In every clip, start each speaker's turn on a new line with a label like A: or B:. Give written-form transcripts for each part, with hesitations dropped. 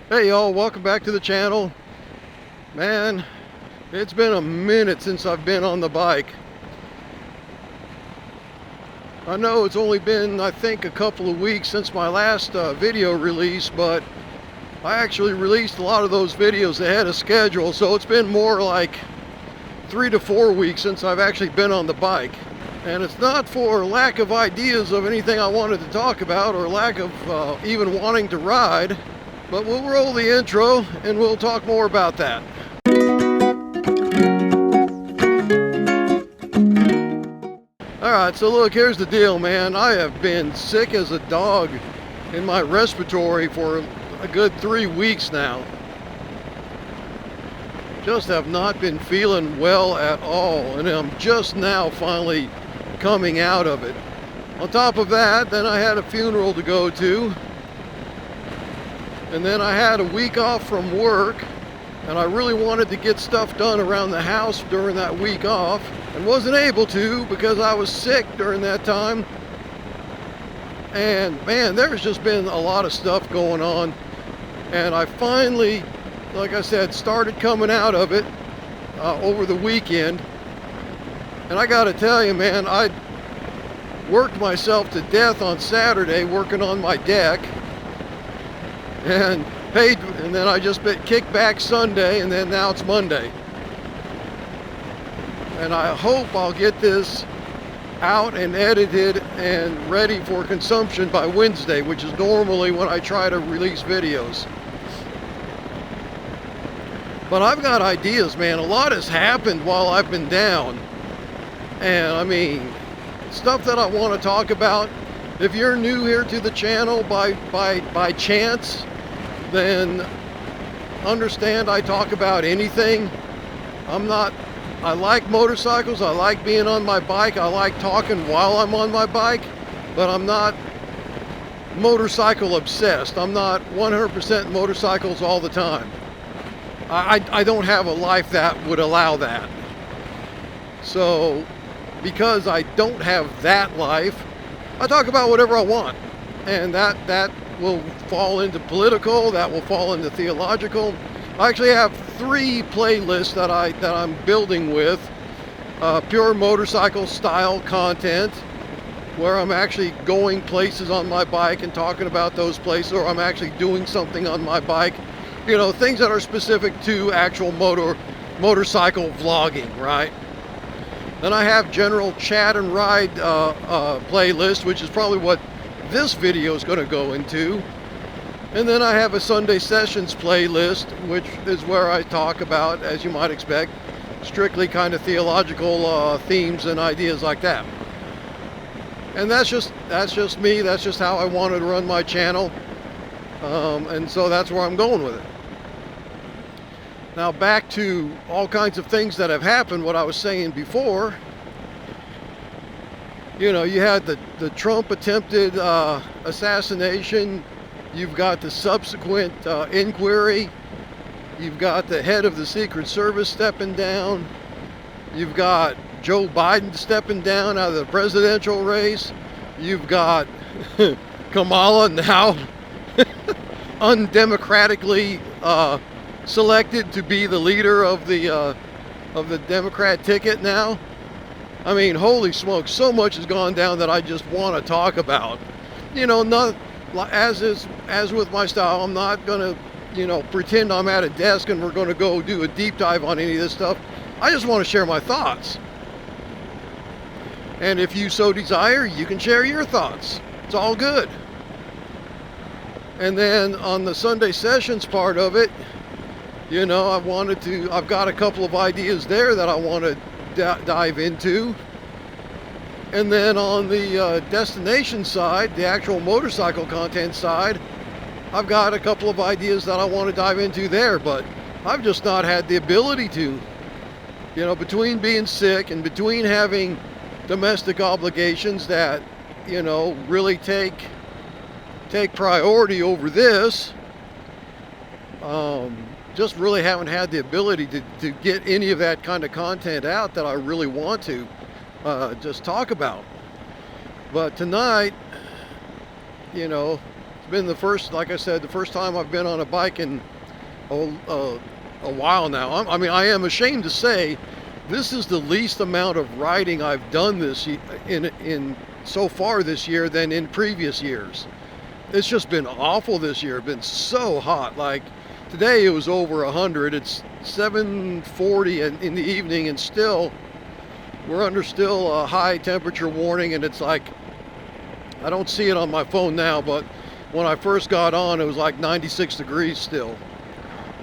A: Hey y'all, welcome back to the channel. Man, it's been a minute since I've been on the bike. I know it's only been, I think, a couple of weeks since my last video release, but I actually released a lot of those videos ahead of schedule, so it's been more like 3 to 4 weeks since I've actually been on the bike. And it's not for lack of ideas of anything I wanted to talk about or lack of even wanting to ride. But we'll roll the intro and we'll talk more about that. Alright, so look, here's the deal, man. I have been sick as a dog in my respiratory for a good 3 weeks now. Just have not been feeling well at all, and I'm just now finally coming out of it. On top of that, then I had a funeral to go to. And then I had a week off from work, and I really wanted to get stuff done around the house during that week off, and wasn't able to because I was sick during that time. And man, there's just been a lot of stuff going on, and I finally, like I said, started coming out of it over the weekend. And I gotta tell you, man, I worked myself to death on Saturday working on my deck. And paid, and then I just been kicked back Sunday, and then now it's Monday. And I hope I'll get this out and edited and ready for consumption by Wednesday, which is normally when I try to release videos. But I've got ideas, man. A lot has happened while I've been down. And I mean, stuff that I want to talk about. If you're new here to the channel by chance, then understand I talk about anything. I like motorcycles, I like being on my bike, I like talking while I'm on my bike, but I'm not motorcycle obsessed. I'm not 100% motorcycles all the time. I don't have a life that would allow that. So, because I don't have that life, I talk about whatever I want, and that will fall into political, that will fall into theological. I actually have 3 playlists that I'm building with pure motorcycle style content, where I'm actually going places on my bike and talking about those places, or I'm actually doing something on my bike, you know, things that are specific to actual motorcycle vlogging, right? Then I have general chat and ride playlist, which is probably what this video is going to go into. And then I have a Sunday Sessions playlist, which is where I talk about, as you might expect, strictly kind of theological themes and ideas like that. And that's just me. That's just how I wanted to run my channel. And so that's where I'm going with it. Now back to all kinds of things that have happened, what I was saying before. You know, you had the Trump attempted assassination. You've got the subsequent inquiry. You've got the head of the Secret Service stepping down. You've got Joe Biden stepping down out of the presidential race. You've got Kamala now undemocratically selected to be the leader of the Democrat ticket now. I mean, holy smoke, so much has gone down that I just want to talk about. You know, not as with my style, I'm not going to, you know, pretend I'm at a desk and we're going to go do a deep dive on any of this stuff. I just want to share my thoughts. And if you so desire, you can share your thoughts. It's all good. And then on the Sunday Sessions part of it, you know, I've got a couple of ideas there that I want to dive into. And then on the destination side, the actual motorcycle content side, I've got a couple of ideas that I want to dive into there, but I've just not had the ability to. You know, between being sick and between having domestic obligations that, you know, really take priority over this, just really haven't had the ability to get any of that kind of content out that I really want to just talk about. But tonight, you know, been the first, like I said, the first time I've been on a bike in a while now. I mean, I am ashamed to say this is the least amount of riding I've done this in so far this year than in previous years. It's just been awful this year. It's been so hot. Like today it was over 100. It's 7:40 in the evening, and still we're under a high temperature warning. And it's like, I don't see it on my phone now, but when I first got on, it was like 96 degrees still.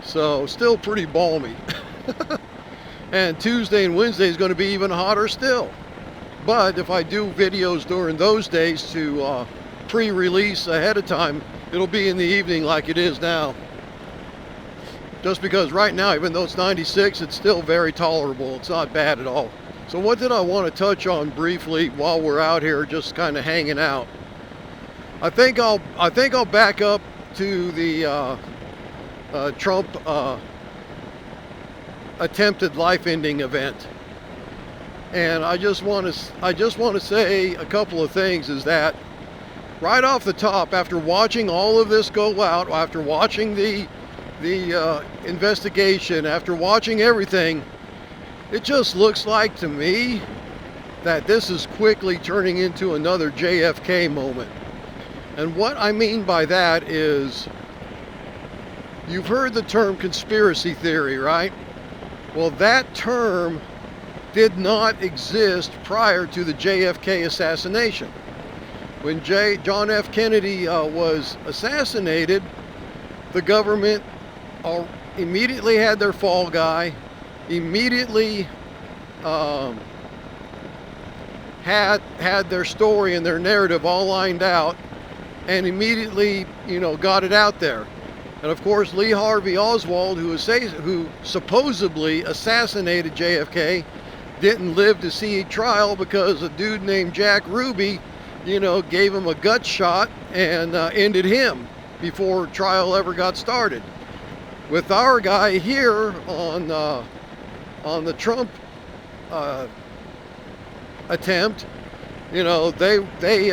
A: So still pretty balmy. And Tuesday and Wednesday is going to be even hotter still. But if I do videos during those days to pre-release ahead of time, it'll be in the evening like it is now. Just because right now, even though it's 96, it's still very tolerable. It's not bad at all. So what did I want to touch on briefly while we're out here just kind of hanging out? I think I'll back up to the Trump attempted life-ending event. And I just want to say a couple of things. Is that right off the top, after watching all of this go out, after watching the investigation, after watching everything, it just looks like to me that this is quickly turning into another JFK moment. And what I mean by that is, you've heard the term conspiracy theory, right? Well, that term did not exist prior to the JFK assassination. When John F. Kennedy was assassinated, the government immediately had their fall guy, immediately had their story and their narrative all lined out, and immediately, got it out there. And of course, Lee Harvey Oswald, who supposedly assassinated JFK, didn't live to see a trial because a dude named Jack Ruby, gave him a gut shot and ended him before trial ever got started. With our guy here on the Trump attempt, they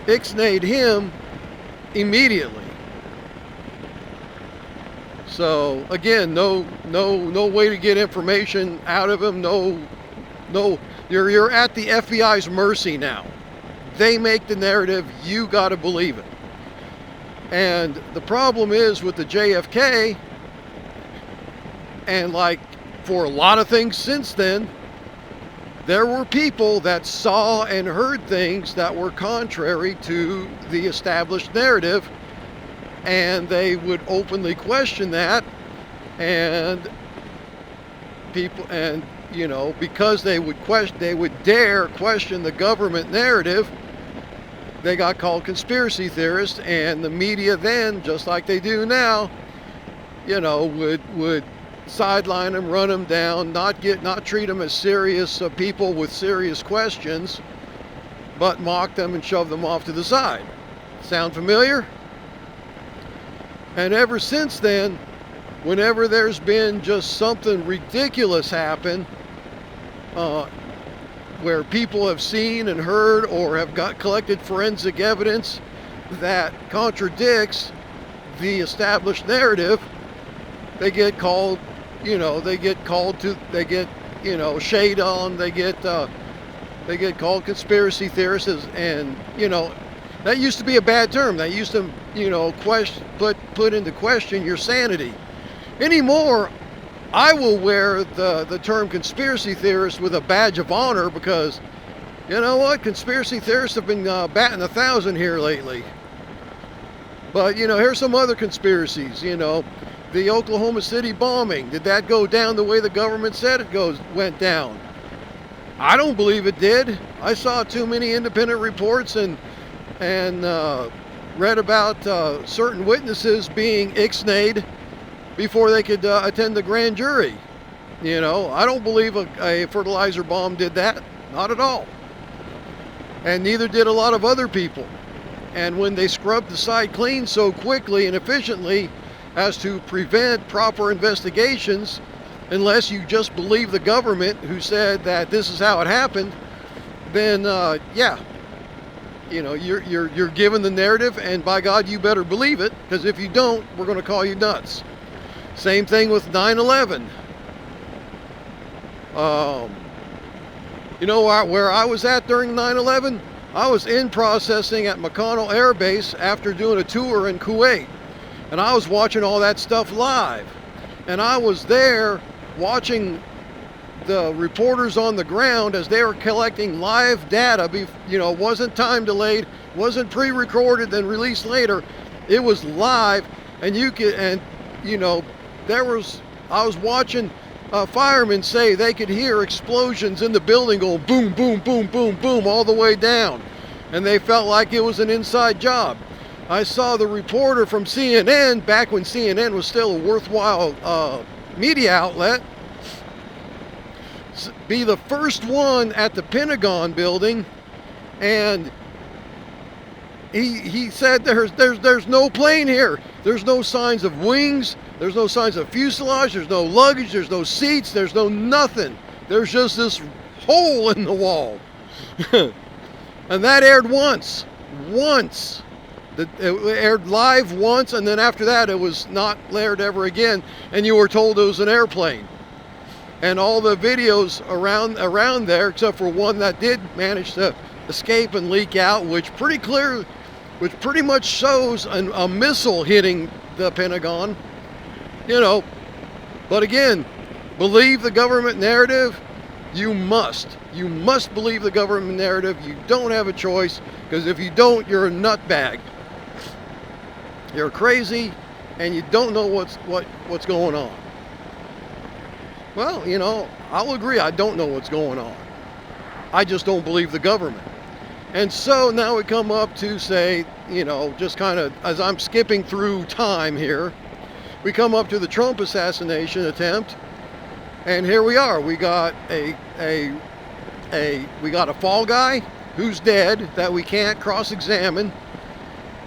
A: ixnayed him immediately. So again, no way to get information out of him. No, you're at the FBI's mercy now. They make the narrative, you got to believe it. And the problem is with the JFK, and like for a lot of things since then, there were people that saw and heard things that were contrary to the established narrative, and they would openly question that, and people, and because they would dare question the government narrative, they got called conspiracy theorists. And the media then, just like they do now, would sideline them, run them down, not treat them as serious people with serious questions, but mock them and shove them off to the side. Sound familiar? And ever since then, whenever there's been just something ridiculous happen, where people have seen and heard or have collected forensic evidence that contradicts the established narrative, they get called, they get shade on, they get called conspiracy theorists, and that used to be a bad term. That used to, put into question your sanity. Anymore, I will wear the term conspiracy theorist with a badge of honor, because, you know what, conspiracy theorists have been batting 1,000 here lately. But, here's some other conspiracies. The Oklahoma City bombing, did that go down the way the government said it went down? I don't believe it did. I saw too many independent reports and read about certain witnesses being ixnayed before they could attend the grand jury. I don't believe a fertilizer bomb did that. Not at all. And neither did a lot of other people. And when they scrubbed the site clean so quickly and efficiently as to prevent proper investigations, unless you just believe the government who said that this is how it happened, then yeah, you know, you're given the narrative, and by God, you better believe it, because if you don't, we're going to call you nuts. Same thing with 9/11. You know where I was at during 9/11? I was in processing at McConnell Air Base after doing a tour in Kuwait. And I was watching all that stuff live. And I was there watching the reporters on the ground as they were collecting live data. You know, it wasn't time delayed, wasn't pre-recorded, then released later. It was live, and you know, I was watching firemen say they could hear explosions in the building going boom, boom, boom, boom, boom, all the way down. And they felt like it was an inside job. I saw the reporter from CNN, back when CNN was still a worthwhile media outlet, be the first one at the Pentagon building, and he said there's no plane here. There's no signs of wings. There's no signs of fuselage. There's no luggage. There's no seats. There's no nothing. There's just this hole in the wall. And that aired once. It aired live once, and then after that it was not aired ever again, and you were told it was an airplane. And all the videos around there, except for one that did manage to escape and leak out, which pretty much shows a missile hitting the Pentagon. You know, but again, believe the government narrative. You must believe the government narrative. You don't have a choice, because if you don't, you're a nutbag. You're crazy, and you don't know what's going on. Well, you know, I'll agree, I don't know what's going on. I just don't believe the government. And so now we come up to say, you know, just kind of as I'm skipping through time here, we come up to the Trump assassination attempt, and here we are. We got a fall guy who's dead that we can't cross-examine,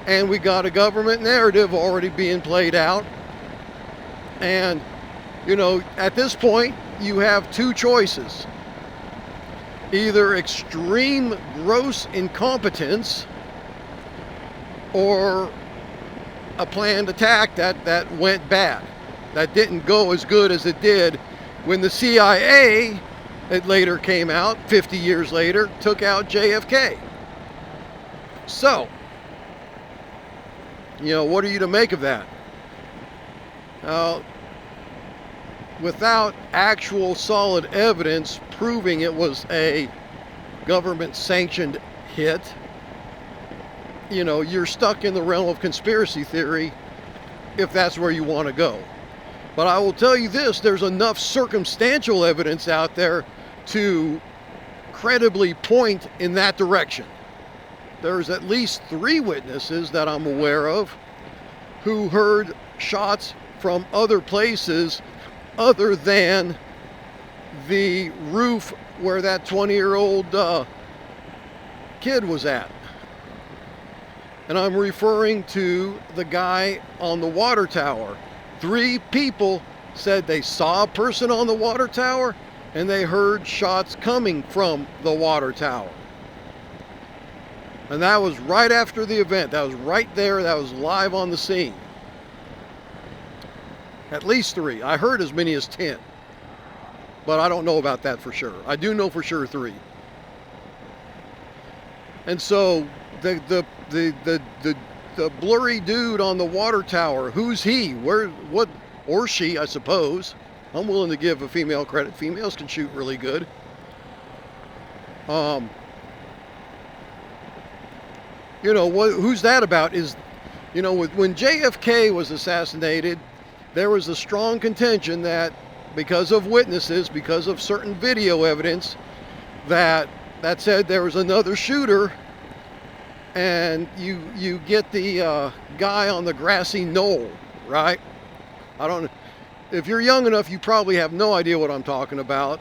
A: and we got a government narrative already being played out. And you know, at this point, you have two choices. Either extreme gross incompetence or a planned attack that went bad, that didn't go as good as it did when the CIA, it later came out, 50 years later, took out JFK. So, you know, what are you to make of that? Without actual solid evidence proving it was a government-sanctioned hit, you know, you're stuck in the realm of conspiracy theory if that's where you want to go. But I will tell you this, there's enough circumstantial evidence out there to credibly point in that direction. There's at least 3 witnesses that I'm aware of who heard shots from other places other than the roof where that 20-year-old kid was at. And I'm referring to the guy on the water tower. 3 people said they saw a person on the water tower, and they heard shots coming from the water tower. And that was right after the event. That was right there. That was live on the scene. At least 3. I heard as many as 10. But I don't know about that for sure. I do know for sure 3. And so the blurry dude on the water tower, who's he? What, or she, I suppose. I'm willing to give a female credit. Females can shoot really good. You know, who's that about? Is, you know, when JFK was assassinated, there was a strong contention that because of witnesses, because of certain video evidence, that said there was another shooter, and you get the guy on the grassy knoll, right? I don't know. If you're young enough, you probably have no idea what I'm talking about,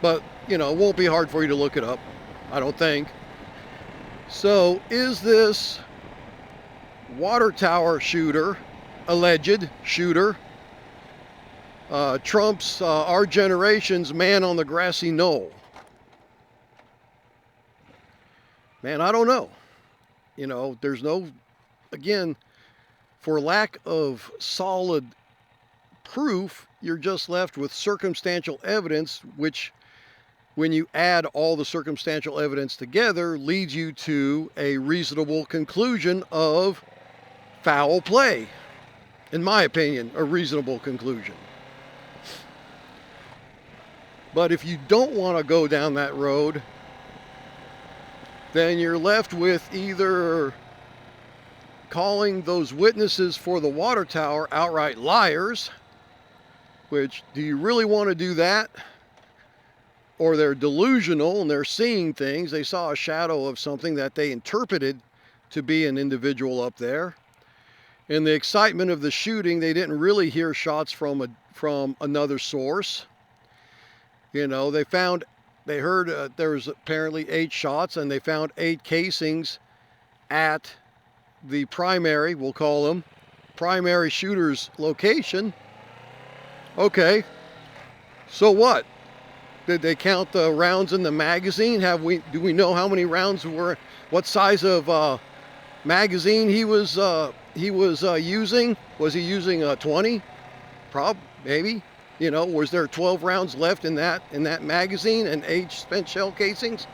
A: but, you know, it won't be hard for you to look it up, I don't think. So, is this water tower shooter, alleged shooter, Trump's, our generation's man on the grassy knoll? Man, I don't know. You know, there's no, again, for lack of solid proof, you're just left with circumstantial evidence, which, when you add all the circumstantial evidence together, leads you to a reasonable conclusion of foul play. In my opinion, a reasonable conclusion. But if you don't want to go down that road, then you're left with either calling those witnesses for the water tower outright liars, which, do you really want to do that? Or they're delusional and they're seeing things. They saw a shadow of something that they interpreted to be an individual up there. In the excitement of the shooting, they didn't really hear shots from another source. You know, they heard there was apparently 8 shots, and they found 8 casings at the primary, we'll call them, primary shooter's location. Okay, so what? Did they count the rounds in the magazine? Do we know how many rounds were, what size of magazine he was using? Was he using a 20? Maybe. You know, was there 12 rounds left in that magazine and 8 spent shell casings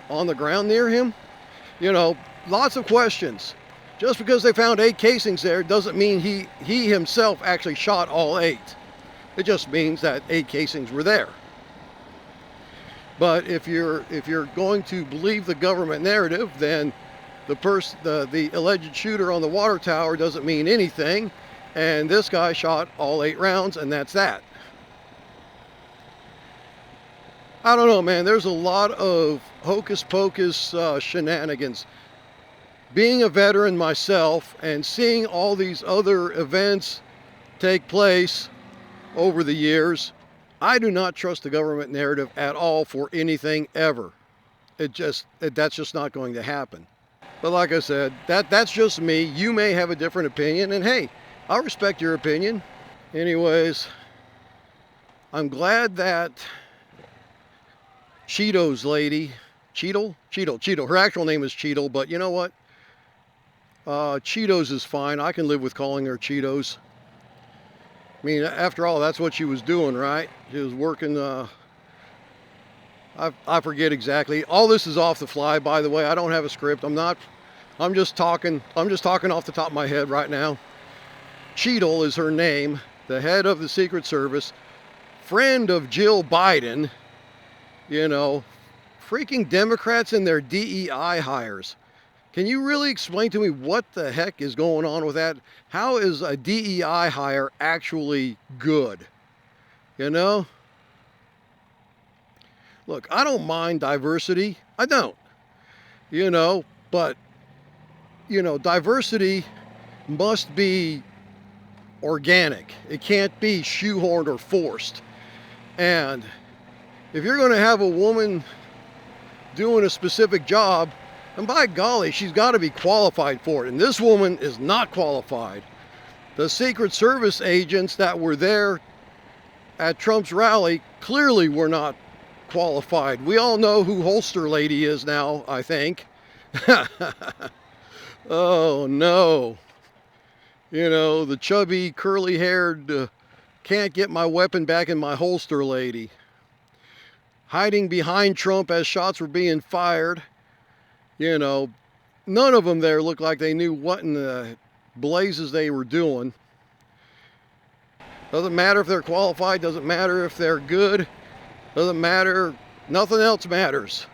A: on the ground near him? You know, lots of questions. Just because they found 8 casings there doesn't mean he himself actually shot all 8. It just means that 8 casings were there. But if you're going to believe the government narrative, then the alleged shooter on the water tower doesn't mean anything, and this guy shot all 8 rounds, and that's that. I don't know, man. There's a lot of hocus pocus shenanigans. Being a veteran myself and seeing all these other events take place over the years, I do not trust the government narrative at all for anything ever. That's just not going to happen. But like I said, that's just me. You may have a different opinion, and hey, I'll respect your opinion. Anyways, I'm glad that Cheeto's lady, Cheeto, her actual name is Cheeto, but you know what? Cheetos is fine. I can live with calling her Cheetos. I mean, after all, that's what she was doing, right? She was working, I forget exactly. All this is off the fly, by the way. I don't have a script. I'm just talking off the top of my head right now. Cheeto is her name, the head of the Secret Service, friend of Jill Biden. You know, freaking Democrats and their DEI hires. Can you really explain to me what the heck is going on with that? How is a DEI hire actually good? You know? Look, I don't mind diversity. I don't. You know, but, you know, diversity must be organic. It can't be shoehorned or forced. And if you're going to have a woman doing a specific job, and by golly, she's got to be qualified for it. And this woman is not qualified. The Secret Service agents that were there at Trump's rally clearly were not qualified. We all know who Holster Lady is now, I think. Oh no. You know, the chubby, curly-haired, can't get my weapon back in my holster lady. Hiding behind Trump as shots were being fired. You know, none of them there looked like they knew what in the blazes they were doing. Doesn't matter if they're qualified, doesn't matter if they're good, doesn't matter, nothing else matters.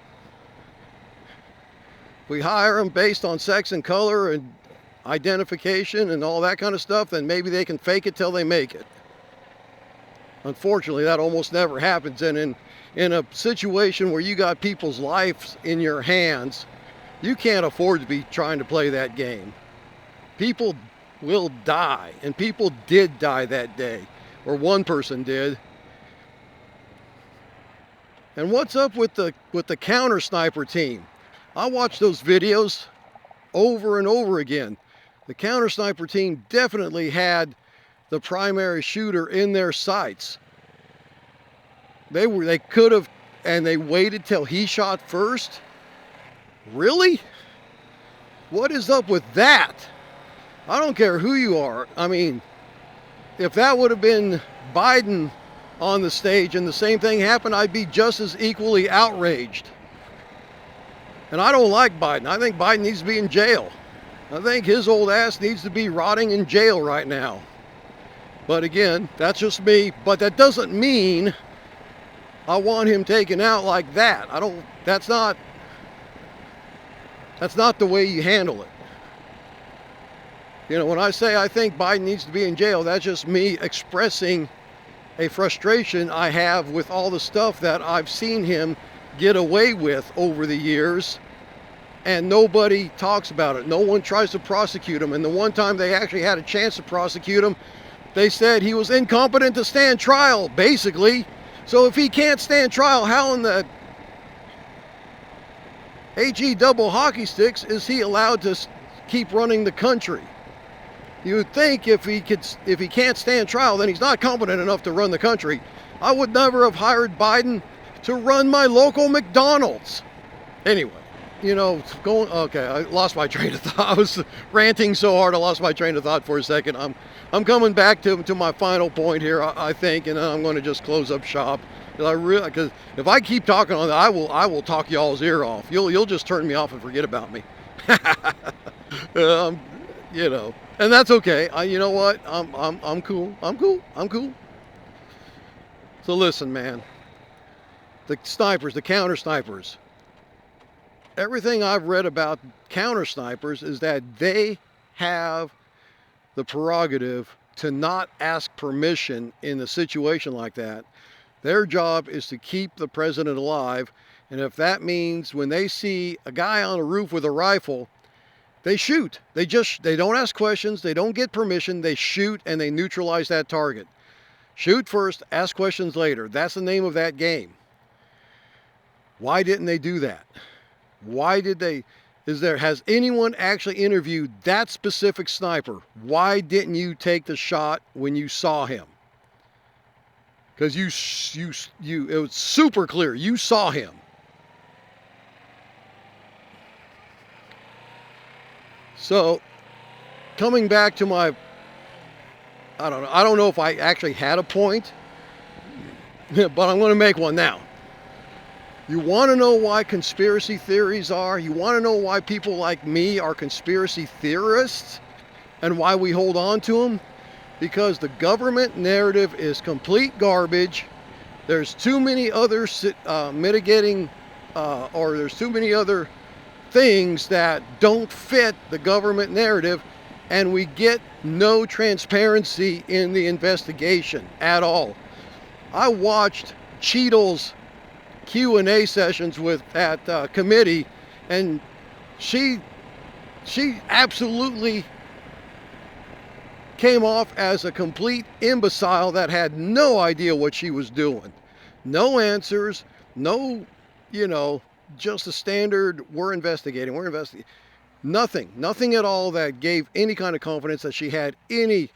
A: We hire them based on sex and color and identification and all that kind of stuff, then maybe they can fake it till they make it. Unfortunately, that almost never happens, and in a situation where you got people's lives in your hands, you can't afford to be trying to play that game. People will die, and people did die that day, or one person did. And what's up with the counter sniper team? I watched those videos over and over again. The counter sniper team definitely had the primary shooter in their sights. They could have, and they waited till he shot first? Really? What is up with that? I don't care who you are. I mean, if that would have been Biden on the stage and the same thing happened, I'd be just as equally outraged. And I don't like Biden. I think Biden needs to be in jail. I think his old ass needs to be rotting in jail right now. But again, that's just me. But that doesn't mean I want him taken out like that. That's not the way you handle it. You know, when I say I think Biden needs to be in jail, that's just me expressing a frustration I have with all the stuff that I've seen him get away with over the years, and nobody talks about it. No one tries to prosecute him. And the one time they actually had a chance to prosecute him, they said he was incompetent to stand trial, basically. So if he can't stand trial, how in the HE double hockey sticks is he allowed to keep running the country? You would think if he can't stand trial, then he's not competent enough to run the country. I would never have hired Biden to run my local McDonald's. Anyway, you know, okay, I lost my train of thought. I was ranting so hard I lost my train of thought for a second. I'm coming back to my final point here, I think, and then I'm going to just close up shop. Because if I keep talking on that, I will talk y'all's ear off. You'll just turn me off and forget about me. You know, and that's okay. You know what? I'm cool. I'm cool. So listen, man. The snipers, the counter snipers. Everything I've read about counter snipers is that they have the prerogative to not ask permission in a situation like that. Their job is to keep the president alive, and if that means when they see a guy on a roof with a rifle, they shoot. They don't ask questions, they don't get permission, they shoot and they neutralize that target. Shoot first, ask questions later. That's the name of that game. Why didn't they do that? Why did they? Has anyone actually interviewed that specific sniper? Why didn't you take the shot when you saw him? Because it was super clear. You saw him. So, coming back to my, I don't know if I actually had a point, but I'm going to make one now. You want to know why conspiracy theories are? You want to know why people like me are conspiracy theorists and why we hold on to them? Because the government narrative is complete garbage. There's too many other mitigating, or there's too many other things that don't fit the government narrative, and we get no transparency in the investigation at all. I watched Cheadle's Q&A sessions with that committee, and she absolutely came off as a complete imbecile that had no idea what she was doing. No answers, no, just a standard, we're investigating. Nothing at all that gave any kind of confidence that she had any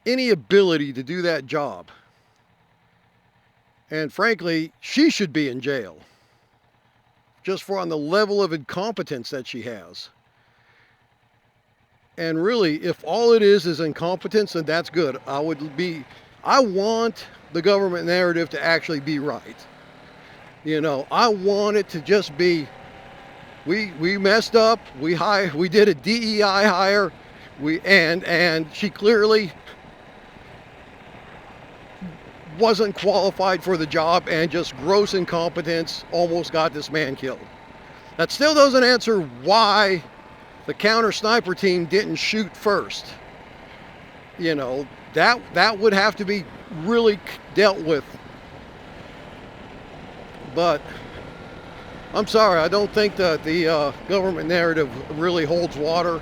A: ability to do that job. And frankly, she should be in jail. Just for on the level of incompetence that she has. And really, if all it is incompetence, then that's good. I want the government narrative to actually be right. I want it to just be, we messed up, we did a DEI hire, and she clearly wasn't qualified for the job, and just gross incompetence almost got this man killed. That still doesn't answer why the counter sniper team didn't shoot first. That would have to be really dealt with. But I'm sorry, I don't think that the government narrative really holds water,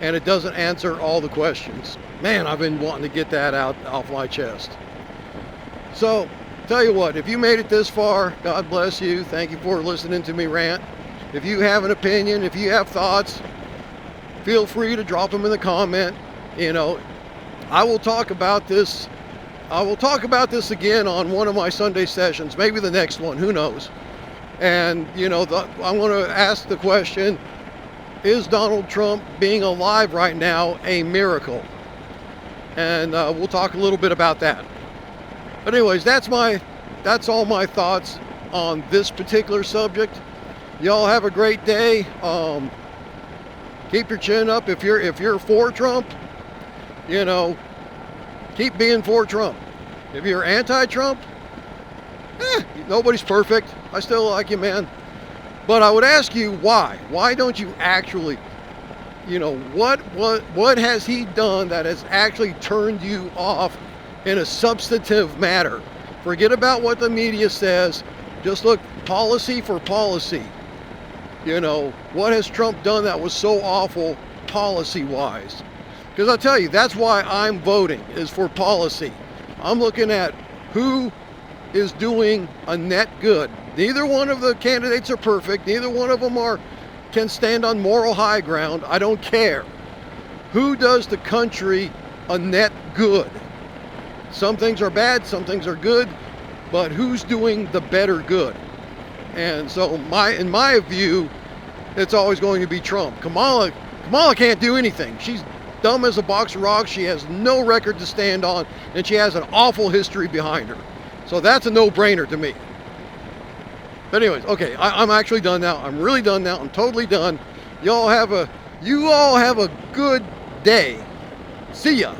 A: and it doesn't answer all the questions. Man, I've been wanting to get that out off my chest. So, tell you what, if you made it this far, God bless you. Thank you for listening to me rant. If you have an opinion, if you have thoughts, feel free to drop them in the comment. I will talk about this. I will talk about this again on one of my Sunday sessions, maybe the next one, who knows. And, I'm going to ask the question, is Donald Trump being alive right now a miracle? And we'll talk a little bit about that. But anyways, that's all my thoughts on this particular subject. Y'all have a great day. Keep your chin up. If you're for Trump, you know, keep being for Trump. If you're anti-Trump, nobody's perfect. I still like you, man. But I would ask you why? Why don't you actually, you know, what has he done that has actually turned you off in a substantive matter? Forget about what the media says. Just look policy for policy. You know, what has Trump done that was so awful policy-wise? Because I'll tell you, that's why I'm voting, is for policy. I'm looking at who is doing a net good. Neither one of the candidates are perfect. Neither one of them can stand on moral high ground. I don't care. Who does the country a net good? Some things are bad, some things are good, but who's doing the better good? And so in my view, it's always going to be Trump. Kamala can't do anything. She's dumb as a box of rocks. She has no record to stand on, and she has an awful history behind her. So that's a no-brainer to me. But anyways, okay, I'm actually done now. I'm really done now. I'm totally done. You all have a good day. See ya.